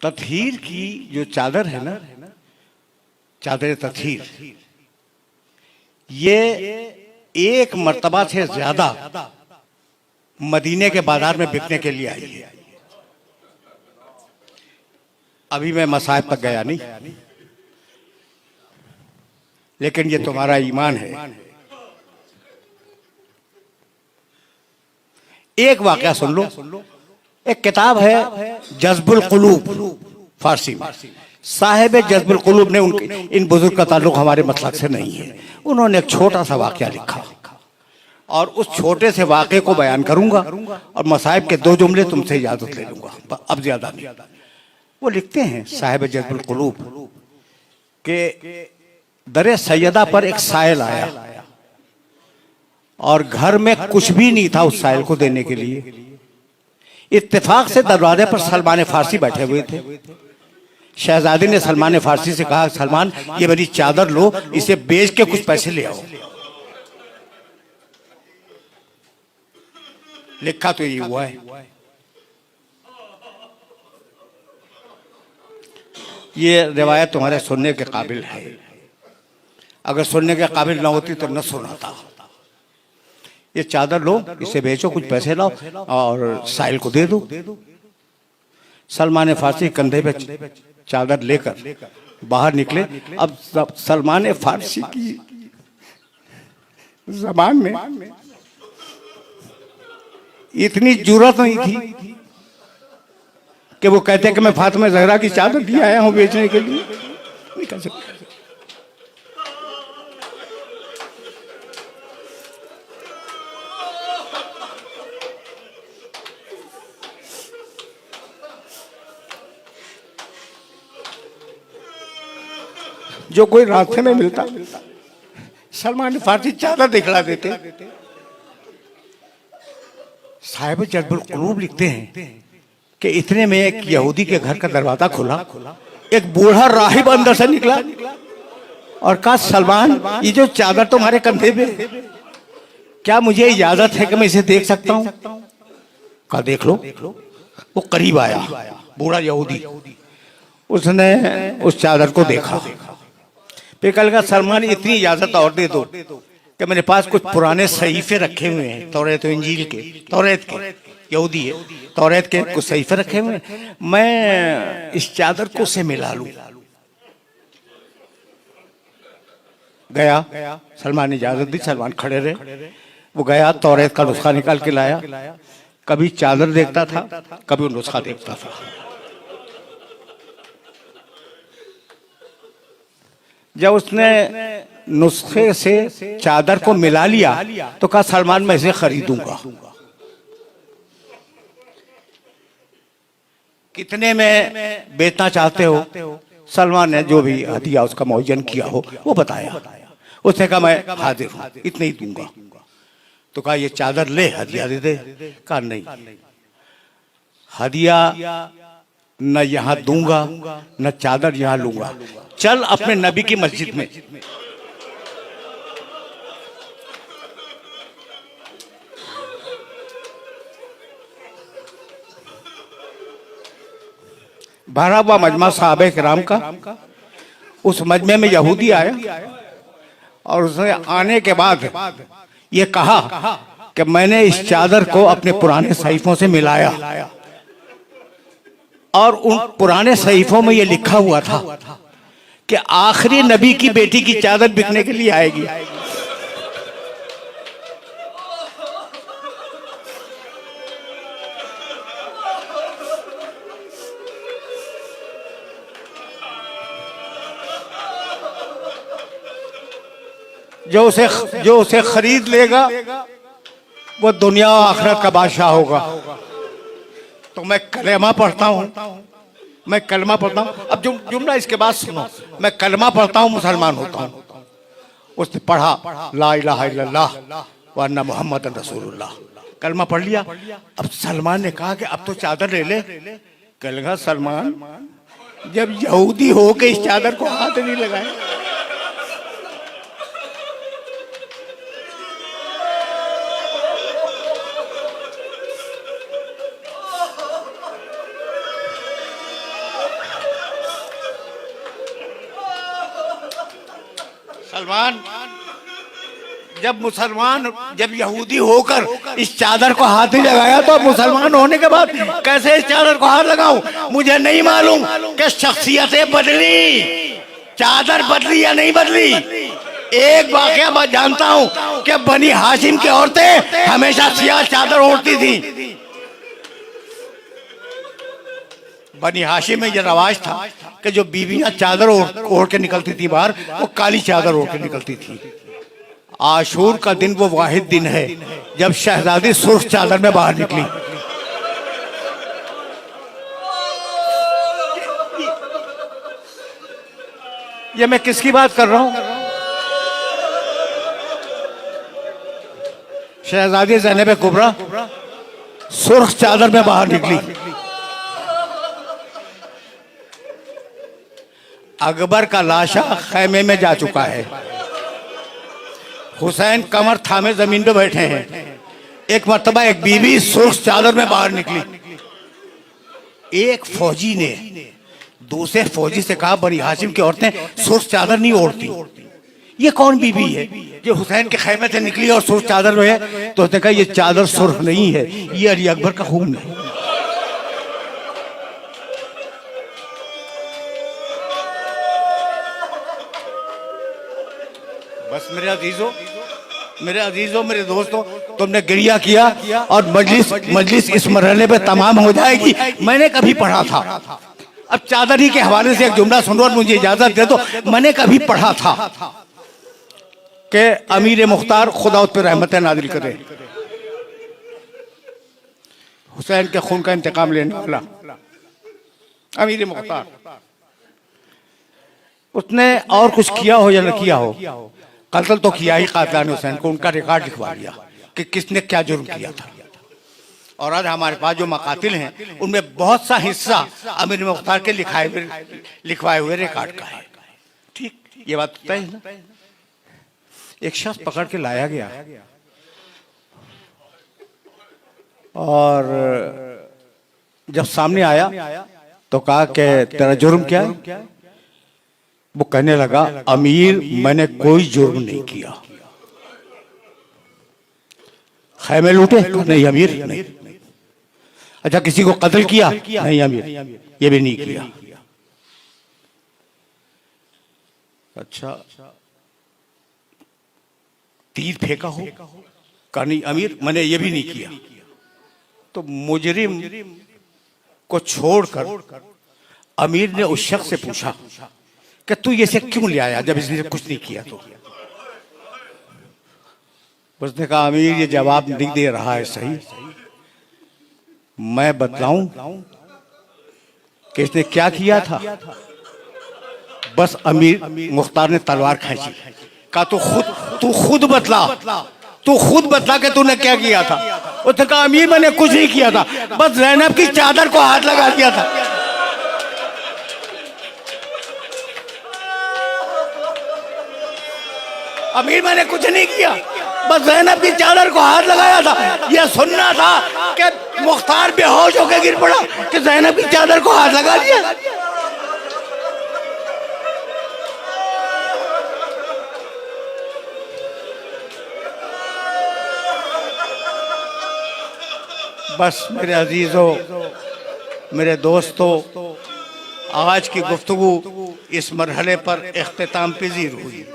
तत्हीर की जो चादर है ना, चादर तत्हीर, ये एक मर्तबा से ज्यादा मदीने के बाजार में बिकने के लिए आई है। अभी मैं मसाहिब तक गया नहीं, लेकिन ये तुम्हारा ईमान है। एक वाकया सुन लो। एक किताब है जज्बुल कुलूब, फारसी में। साहिब जज्बुल कुलूब ने उनके इन बुजुर्ग का ताल्लुक हमारे मसलक से नहीं है। उन्होंने एक छोटा सा वाकया लिखा और उस छोटे से वाकये को बयान करूंगा और मसाहिब के 2 जुमले तुमसे इजाजत ले लूंगा, अब ज्यादा नहीं। वो लिखते हैं साहिब जज्बुल कुलूब के दरे सैयदा पर एक साइल आया और घर में कुछ भी नहीं था उस साइल को देने के लिए। इत्तेफाक से दरवाजे पर सलमान फारसी बैठे हुए थे। शहजादी ने सलमान फारसी से कहा, सलमान ये मेरी चादर लो, इसे बेच के कुछ पैसे ले आओ। लिखा तो ये हुआ है। ये रिवायत तुम्हारे सुनने के काबिल है। अगर सुनने के काबिल ना होती तो न सुनाता। ये चादर लो, इसे बेचो, कुछ पैसे लाओ और साहिल को दे दो। सलमान फारसी कंधे पे चादर लेकर बाहर निकले। अब सलमान फारसी की ज़बान में इतनी जुर्रत नहीं थी कि वो कहते कि मैं फातिमा ज़हरा की चादर भी आया हूं बेचने के लिए। नहीं कह सकते। जो कोई रास्ते में मिलता सलमान फारसी चादर दिखला देते। साहिब जज्बुल कुलूब लिखते हैं कि इतने में एक यहूदी के घर का दरवाजा खुला। एक बूढ़ा राहिब अंदर से निकला और कहा, सलमान ये जो चादर तुम्हारे कंधे पे, क्या मुझे इजाजत है कि मैं इसे देख सकता हूं? कहा देख लो। वो करीब आया, बूढ़ा यहूदी। उसने उस चादर को देखा। फिर कहा, सलमान इतनी इजाजत और दे दो कि मेरे पास कुछ पुराने सहीफे रखे हुए हैं, तौरात इंजील के, तौरात के, यहूदी है, तौरात के कुछ सहीफे रखे हुए हैं, मैं इस चादर को से मिला लूं। गया, सलमान ने इजाजत दी, सलमान खड़े रहे। वो गया, तौरात का नुस्खा निकाल के लाया। कभी चादर देखता था, कभी वो नुस्खा देखता था। जब उसने नुस्खे से चादर को मिला लिया तो कहा, सलमान मैं इसे खरीदूंगा। कितने में बेचना चाहते हो? सलमान ने जो भी हदिया उसका मुअय्यन किया हो वो बताया। उसने कहा मैं हाजिर हूं, इतने ही दूंगा। तो कहा ये चादर ले, हदिया दे दे। कहा नहीं, हदिया न यहां दूंगा न चादर यहां लूंगा। चल अपने नबी की मस्जिद में। भरा हुआ मजमा सहाबे किराम का। उस मजमे में यहूदी आया और उसने आने के बाद ये कहा कि मैंने इस चादर को अपने पुराने सहीफों से मिलाया और उन पुराने सहीफों में ये लिखा हुआ था कि आखिरी नबी की बेटी की चादर बिकने के लिए आएगी। जो उसे खरीद लेगा वो दुनिया और आखिरत का बादशाह होगा। तो मैं कलेमा पढ़ता हूँ, मैं कलमा पढ़ता हूँ। अब जुमला इसके बाद सुनो। मैं कलमा पढ़ता हूँ, मुसलमान होता हूँ। उसने पढ़ा ला इलाहा इल्लल्लाह व अन्ना मुहम्मदन रसूलुल्लाह, कलमा पढ़ लिया। अब सलमान ने कहा कि अब तो चादर ले ले। कहा सलमान जब यहूदी हो के इस चादर को हाथ नहीं लगाए सलमान, जब यहूदी होकर इस चादर को हाथ नहीं लगाया तो मुसलमान होने के बाद कैसे इस चादर को हाथ लगाऊं? मुझे नहीं मालूम कि शख्सियतें बदली, चादर बदली या नहीं बदली। एक वाकया मैं जानता हूं कि बनी हाशिम की औरतें हमेशा सियाह चादर ओढ़ती थी। बनी हाशिम में यह रवाज था कि जो बीवियां चादर ओढ़ के निकलती थी बाहर, वो काली चादर ओढ़ के निकलती थी। आशूर का दिन वो वाहिद दिन है जब शहजादी सुर्ख चादर में बाहर निकली। ये मैं किसकी बात कर रहा हूं? शहजादी ज़ैनब कुबरा सुर्ख चादर में बाहर निकली। अकबर का लाशा खैमे में जा चुका है। हुसैन कमर थामे जमीन पे बैठे हैं। एक मर्तबा एक बीवी सुर्ख चादर में बाहर निकली। एक फौजी ने दूसरे फौजी से कहा, बनी हाशिम की औरतें सुर्ख चादर नहीं ओढ़ती, ये कौन बीवी है जो हुसैन के खैमे से निकली और सुर्ख चादर में है? तो उसने कहा, ये चादर सुर्ख नहीं है, ये अली अकबर का खून है। बस मेरे अजीजों, मेरे दोस्तों, तुमने गिरिया किया और मजलिस इस मरहले पे तमाम हो जाएगी। मैंने कभी पढ़ा था, अब चादरी के हवाले से एक जुमला सुनो और मुझे इजाजत दे दो। मैंने कभी पढ़ा था कि अमीर मुख्तार, खुदा उस पर रहमत नाजिल करे, हुसैन के खून का इंतकाम लेने वाला अमीर मुख्तार, उसने और कुछ किया हो या न किया हो, कत्ल तो किया ही कातिलान हुसैन को। उनका रिकॉर्ड लिखवा दिया कि किसने क्या जुर्म किया था। और आज हमारे पास जो मकातिल हैं उनमें बहुत सा हिस्सा अमीर मुख्तार के लिखवाए हुए रिकॉर्ड का है। ठीक, ये बात तय है ना? एक शख्स पकड़ के लाया गया और जब सामने आया तो कहा कि तेरा जुर्म क्या है? वो कहने लगा, अमीर, मैंने कोई जुर्म नहीं किया। खैमे लूटे? नहीं अमीर, नहीं। अच्छा, किसी को कत्ल किया? नहीं अमीर, ये भी नहीं किया। अच्छा, तीर फेंका हो? कहा नहीं अमीर, मैंने ये भी नहीं किया। तो मुजरिम को छोड़कर अमीर ने उस शख्स से पूछा कि तू ये से क्यों ले आया जब इसने कुछ नहीं किया? तो उसने कहा, अमीर ये जवाब नहीं दे रहा है सही, मैं बतलाऊं कि इसने क्या किया था? बस अमीर मुख्तार ने तलवार खींची, कहा तू खुद बतला कि तूने क्या किया था। उसने कहा, अमीर मैंने कुछ नहीं किया था, बस ज़ैनब की चादर को हाथ लगा दिया था। अमीर मैंने कुछ नहीं किया, बस ज़ैनब की चादर को हाथ लगाया था। यह सुनना था कि मुख्तार बेहोश होकर गिर पड़ा कि ज़ैनब की चादर को हाथ लगा दिया। बस मेरे अजीजों, मेरे दोस्तों, आज की गुफ्तगू इस मरहले पर इख्तिताम पज़ीर हुई।